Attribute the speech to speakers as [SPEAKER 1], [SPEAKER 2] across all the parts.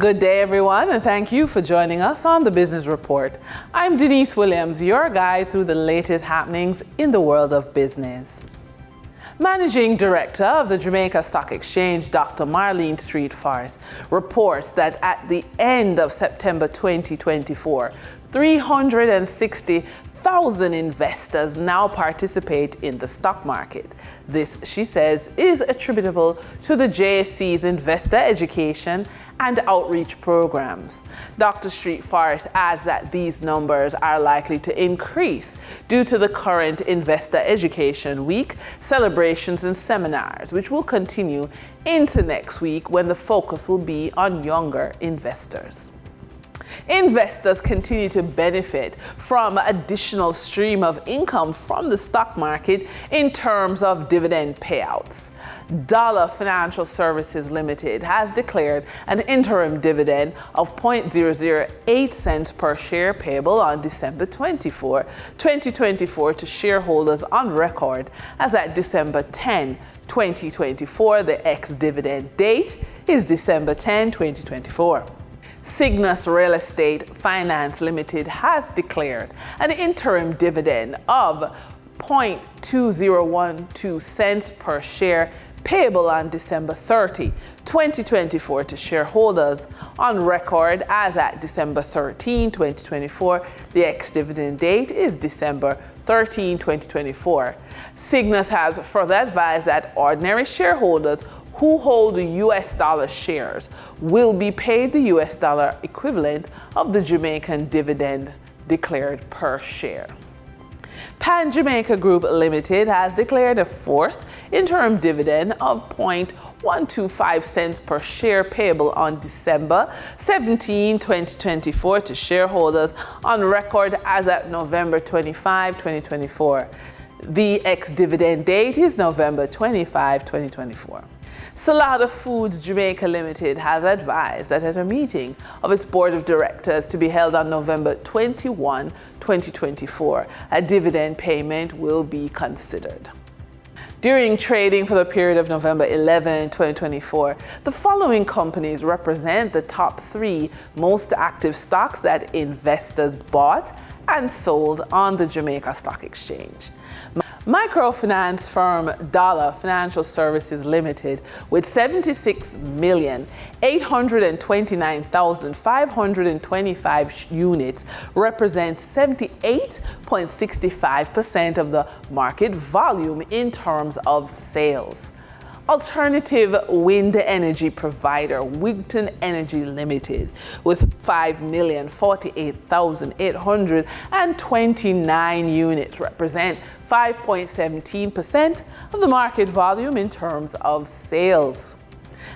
[SPEAKER 1] Good day, everyone, and thank you for joining us on the Business Report. I'm Denise Williams, your guide through the latest happenings in the world of business. Managing Director of the Jamaica Stock Exchange, Dr. Marlene Street-Forrest, reports that at the end of September 2024, 360,000 investors now participate in the stock market. This, she says, is attributable to the JSC's investor education and outreach programs. Dr. Street-Forrest adds that these numbers are likely to increase due to the current Investor Education Week celebrations and seminars, which will continue into next week when the focus will be on younger investors. Investors continue to benefit from additional stream of income from the stock market in terms of dividend payouts. Dollar Financial Services Limited has declared an interim dividend of 0.008 cents per share payable on December 24, 2024 to shareholders on record as at December 10, 2024. The ex-dividend date is December 10, 2024. Cygnus Real Estate Finance Limited has declared an interim dividend of 0.2012 cents per share payable on December 30, 2024 to shareholders on record as at December 13, 2024. The ex-dividend date is December 13, 2024. Cygnus has further advised that ordinary shareholders who hold US dollar shares will be paid the US dollar equivalent of the Jamaican dividend declared per share. Pan Jamaica Group Limited has declared a fourth interim dividend of 0.125 cents per share payable on December 17, 2024 to shareholders on record as at November 25, 2024. The ex-dividend date is November 25, 2024. Salada Foods Jamaica Limited has advised that at a meeting of its board of directors to be held on November 21, 2024, a dividend payment will be considered. During trading for the period of November 11, 2024, the following companies represent the top 3 most active stocks that investors bought and sold on the Jamaica Stock Exchange. Microfinance firm Dollar Financial Services Limited with 76,829,525 units represents 78.65% of the market volume in terms of sales. Alternative wind energy provider Wigton Energy Limited with 5,048,829 units represent 5.17% of the market volume in terms of sales.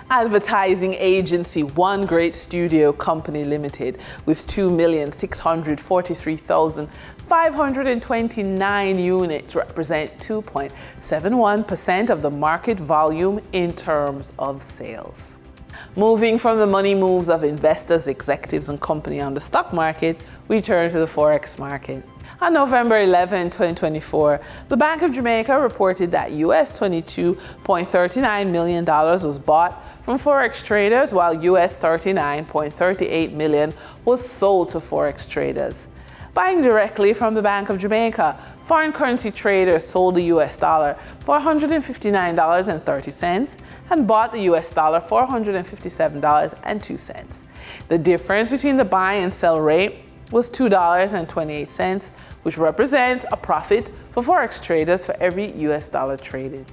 [SPEAKER 1] Advertising agency One Great Studio Company Limited with 2,643,529 units represent 2.71% of the market volume in terms of sales. Moving from the money moves of investors, executives, and company on the stock market, we turn to the Forex market. On November 11, 2024, the Bank of Jamaica reported that US $22.39 million was bought from Forex traders, while US $39.38 million was sold to Forex traders. Buying directly from the Bank of Jamaica, foreign currency traders sold the US dollar for $159.30 and bought the US dollar for $157.02. The difference between the buy and sell rate was $2.28, which represents a profit for Forex traders for every US dollar traded.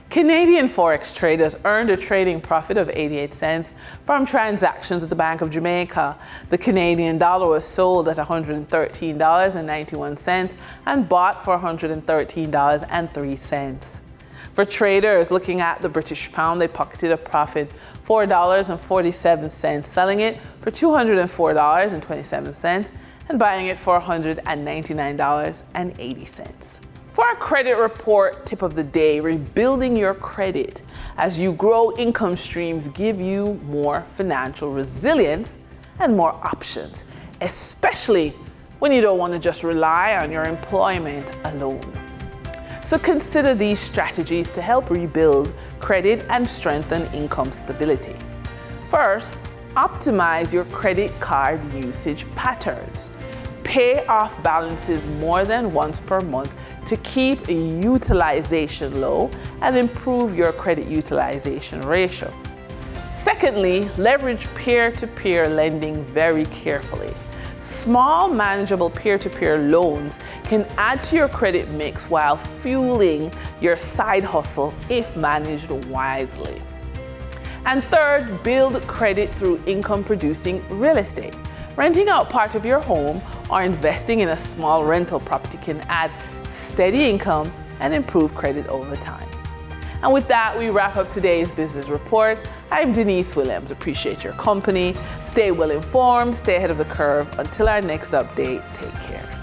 [SPEAKER 1] Canadian Forex traders earned a trading profit of 88 cents from transactions with the Bank of Jamaica. The Canadian dollar was sold at $113.91 and bought for $113.03. For traders looking at the British pound, they pocketed a profit $4.47, selling it for $204.27 and buying it for $199.80. For our credit report tip of the day, rebuilding your credit as you grow income streams give you more financial resilience and more options, especially when you don't want to just rely on your employment alone. So consider these strategies to help rebuild credit and strengthen income stability. First, Optimize your credit card usage patterns. Pay off balances more than once per month to keep utilization low and improve your credit utilization ratio. Secondly, leverage peer-to-peer lending very carefully. Small, manageable peer-to-peer loans can add to your credit mix while fueling your side hustle if managed wisely. And third, build credit through income-producing real estate. Renting out part of your home or investing in a small rental property can add steady income and improve credit over time. And with that, we wrap up today's business report. I'm Denise Williams. Appreciate your company. Stay well informed, stay ahead of the curve. Until our next update, take care.